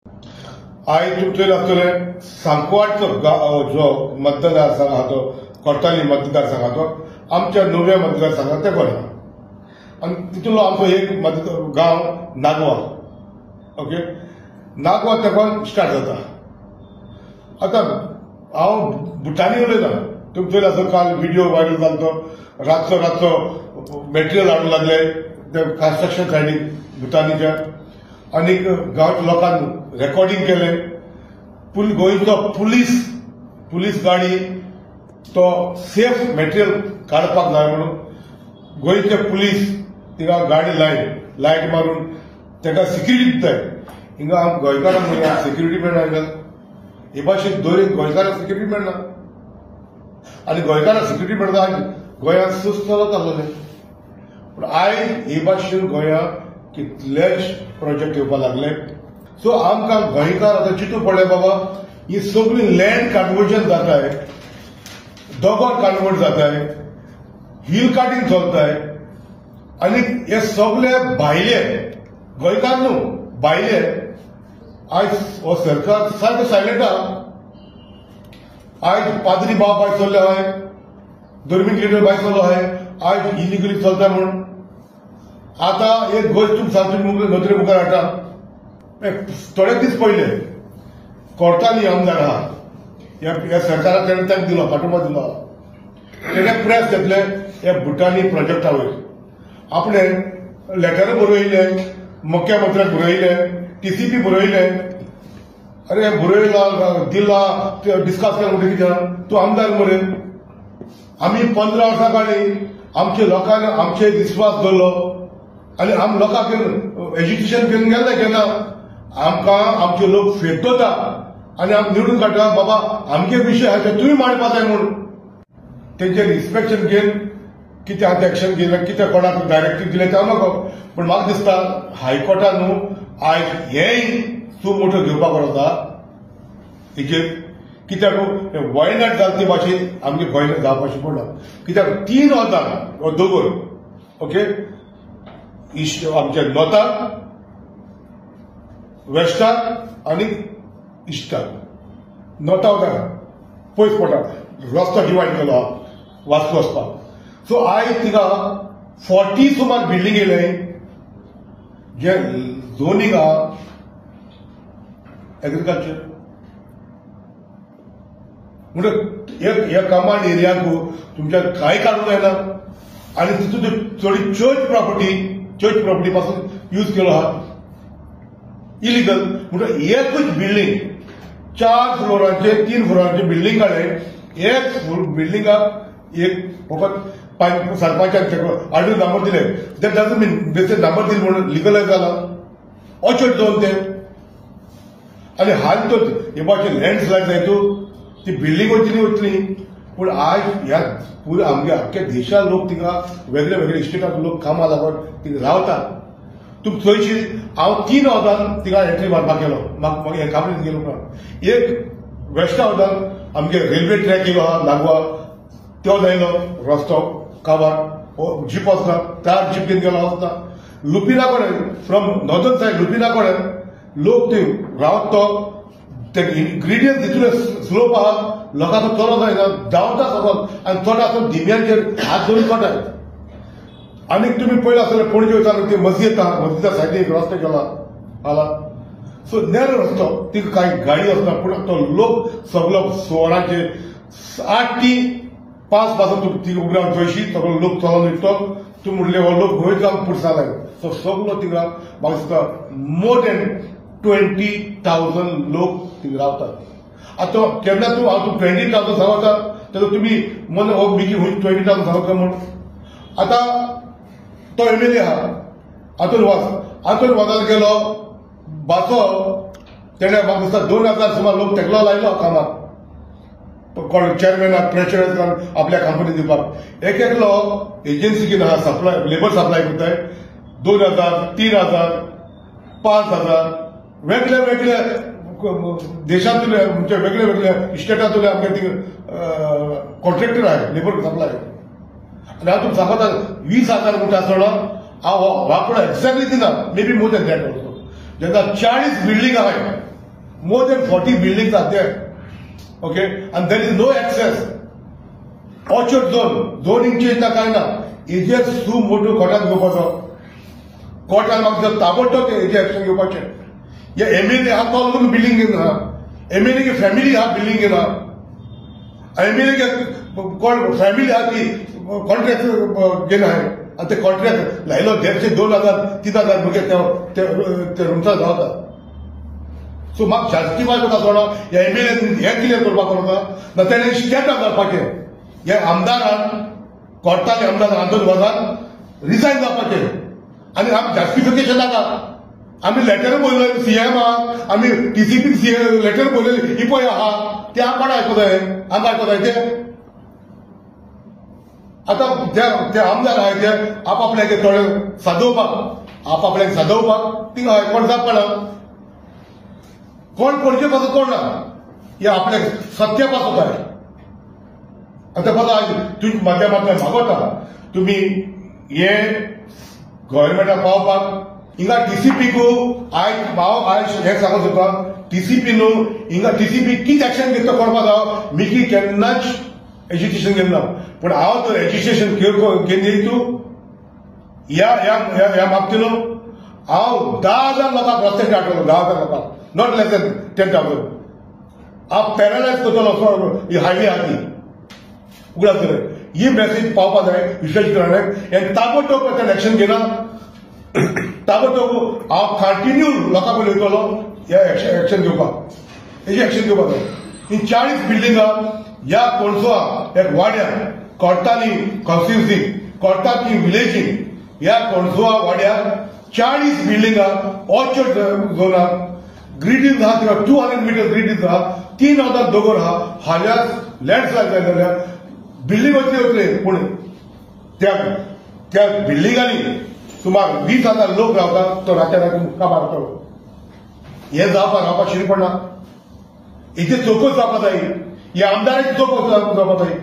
आयज तुमचे आसतले सांकवाडचो जो मतदारसंघ आहा तो कोर्ताली मतदारसंघ आहा तो आमच्या नव्या मतदारसंघात ते पडटा आनी तितूंतलो आमचो एक गांव नागवा. ओके, नागवा तेकून स्टार्ट जाता. आतां हांव भुटानी उलयतां. तुमचे आसत काल व्हिडिओ व्हायरल जालो तो रातचो मॅटेरियल हाडूंक लागले ते कन्स्ट्रक्शन सायडीक भुटानीच्या आनी गांवच्या लोकांनी रेकॉर्डिंग केले. गोंयचो पुलीस गाडी तो सेफ मॅटेरियल काडपाक जाय म्हणून गोंयचे पुलीस तिका गाडी लायट मारून ताका सिक्युरिटी दिताय. हिंगा आम गोंयकारांक सिक्युरिटी मेळना. हिंगा हे भाशेन दरेक गोंयकारांक सिक्युरिटी मेळना आनी गोंयकारांक सिक्युरिटी मेळटा गोंयांत सुस्त चलत आसलें. पूण आयज हे भाशेन गोंयांत कितलेच प्रोजेक्ट येवपाक लागले. सो आमकां गोंयकार आतां चिंतून पडलें बाबा ही सगळी लँड कन्वर्जन जाताय, दोगोर कन्वर्ट जाताय, हिल कार्टिंग चलताय आनी हे सगळे भायले गोंयकार न्हू भायले आयज हो सरकार सारको सायलेंट आहा. आयज पाद्री बाब भायर चल्ले आहाय, धर्मीक लिडर भायर चल्लो आहाय. आयज इलिगली चलता म्हणून आतां एक गोष्ट तुमकां सांगता नदरे मुखार हाडटा. थोडे दीस पयले कोर्ताली आमदार आहा ह्या सरकाराक तेणें तांकां दिलो पाठिंबो दिलो. तेणें प्रेस घेतले ह्या भुटानी प्रोजेक्टा वयर. आपणें लेटर बरयले, मुख्यमंत्र्याक बरयले, TCP बरयले. अरे बरयला दिला डिस्कस केला म्हणटा कितें तूं आमदार मरे. आमी 15 वर्सां काडली, आमच्या लोकांनी आमचे विश्वास दवरलो आनी आम लोकांक एज्युकेशन घेवन गेले केन्ना आमकां आमचे लोक फेक दवरता आनी आमी निवडून काडटा बाबा आमचे विशय आहा ते तुमी मांडपा जाय म्हणून. तेंचेर इन्स्पेक्शन घेवन कितें आतां एक्शन घेतलें कितें कोणाक डायरेक्टीव दिलें तें म्हाका. पूण म्हाका दिसता हायकोर्टान न्हू आयज हेय सुमोटो घेवपाक वता हेचेर. कित्याक वायनाड जाता ते भाशेन आमगे गोंयांत जावपाचें पडना. कित्याक 3 वता दोगोर. ओके, इस्ट आमच्या नॉर्थाक, वेस्टाक आनी इस्टाक. नॉर्थाक वता पयस पडटा रस्तो डिवायड केलो आहा वास्को वचपाक. सो आयज तिका 40 सुमार बिल्डींग येयले जे झोनीक आहा एग्रीकल्चर म्हणजे ह्या कमांड एरियाक तुमच्या कांय काडूंक जायना आनी तितून थोडी चर्च प्रॉपर्टी पासून यूज केलो आहा इलिगल. म्हणजे एकूच बिल्डींग 4 फ्लोरांचे 3 फ्लोरांचे बिल्डींग काडले. एक बिल्डींगाक एक फकत सरपंचाक आडून नंबर दिले. दॅट डजंट मीन बेसे नंबर दिले म्हणून लिगलायज जाला अचोट जावन ते. आनी हाल तो हे भाशेन लँडस्लायड जायतो ती बिल्डींग वयतली. पूण आयज ह्या पुऱ्या आमच्या अख्ख्या देशांत लोक तिका वेगळे वेगळे स्टेटांत लोक कामां लागून तिका रावतात. तुम चोयशी हांव 3 वदान तिका एंट्री मारपाक गेलो. म्हाका हे कामांत गेलो ना. एक वेस्टा वदान आमगे रेल्वे ट्रॅक येयलो आहा नागवा तो जायलो रस्तो काबार जीप वचना त्या जीपीन गेलो वचना. लुपिना कडेन फ्रॉम नॉर्दर्न सायड लुपिना कडेन लोक ते रावत तो ते इन्ग्रिडियंट तितून स्लोप आहा लोकांचो चलो जायना धांवता सगळो आनी चड आसून धिम्यांचेर हात धरून काडटात. आनी तुमी पळयला आसतलें पणजे वयताना ती मस्जिद आहा मस्जिदा सायडीक रस्तो केला आला. सो नॅरो रस्तो तिका कांय गाडी वचना. पूण तो लोक सगळो 16चे 8 टी 5 पासून ती उबी रावन चोयशी सगळो लोक चलोन वयतो. तूं म्हणले हो लोक गोंयकार पुरसा लाय. सो सगळो तिका म्हाका दिसता मोर दॅन 20,000 लोक थिंगा रावतात. आतां केन्ना तूं हांव 20,000 सांगता तेन्ना तुमी मन हो मिगी 20,000 सांगता म्हूण. आतां तो MLA आहा अतुल वाजाल गेलो बाचो तेणे म्हाका दिसता 2,000 सुमार लोक तेकलो लायलो कामाक चेअरमॅनाक प्रेशरायज करून आपल्या कंपनी दिवपाक. एकलो एजन्सी कितें आहा सप्लाय लेबर सप्लाय करताय 2,000 3,000 5,000 वेगळे वेगळे देशांतले म्हणजे वेगळे वेगळे स्टेटांतले आमगे ती कॉन्ट्रॅक्टर आहे लेबर सप्लाय. आनी हांव तुमकां सांगता 20,000 म्हणटा आसतना हांव वापरा एक्झॅक्टली दिना may be more than that also. जेन्ना 40 बिल्डींग आहाय more than 40 buildings are there. Okay, and there is no access. Orchard zone, zoning change na kaina. Heजे सू मोठो कोर्टात घेवपाचो. कोर्टान म्हाका जर ताबडतोब हेजे एक्शन घेवपाचें. या एमएलए हा तो लागून बिल्डिंग घेना. एमएलए की फॅमिली हा बिल्डिंग घेना. एमएलए के कोण फॅमिली हा ती कॉन्ट्रॅक्ट घेना आहे. आणि ते कॉन्ट्रॅक्ट लायलो 150, 2000, 3000 भुरगे ते रुमचा जावता. सो म्हाका जस्टिफाय करता सोडो ह्या एमएलए हें क्लियर करपाक करता ना तेणें स्टेट अप करपाचें. ह्या आमदारान कोर्टाचे आमदार आंदोलन वजान रिजायन जावपाचें. आनी आमी जस्टिफिकेशन नाका. आमी लेटर बरयलें सीएमाक, आमी टीसीपी लेटर बरयलें ही पळय आहा ते आमकां आयकूं जाय. आमकां आयकूं जाय ते आतां ते आमदार आहाय ते आपआपल्याक थोडे सादोवपाक ती कोण जावपाना. कोण पडचे पासून कोण ना हे आपल्याक सत्य पासून जाय. आता बघा आज तुम्ही माध्यमांतल्यान मागवता तुम्ही हे गव्हर्नमेंटाक पावपाक हिंगा टीसीपीकू आयज हें सांगूंक सोदता टीसीपी न्हू हिंगा टीसीपी कितें एक्शन घेता कळपाक जाय. मिकी केन्नाच एज्युकेशन घेतला पूण हांव तर एज्युकेशन घेवन येतू ह्या बाबतीन हांव 10,000 लोकांक रस्त्याचेर हाडटलो. 10,000 लोकांक नॉट लेस दॅन 10,000. हांव पॅरलायज करतलो ही हायवे आहा ती उगडास करें. ही मेसेज पावपाक जाय विश्लेशकांक. हें ताबडतोब ताचेर एक्शन घेना. ताबडतोब हांव कंटिन्यू लोकां कडेन वयतलो हे एक्शन घेवपाक. हेजी एक्शन घेवपाक जाय. ही 40 बिल्डिंगां ह्या कोणसोआ एक वाड्या कोर्टाली कॉन्स्टिट्युन्सी कोर्टाची विलेजीन ह्या कोणसोआ वाड्यार 40 बिल्डिंगां ऑर्चर्ड झोनात ग्रिडीज आहा किंवा 200 मीटर ग्रिडीज आहा. 3,000 दोगोर आहा. हाल्यार लँडस्लायड जाल्यार बिल्डिंग वचले पूण त्या बिल्डिंगांनी सुमार 20,000 लोक रावतात. तो रातच्या राती काबार करतो. हे रावपाक शिरी पडना. हेची चौकस जावपाक जाय. ह्या आमदाराची चौकस जावपाक जाय.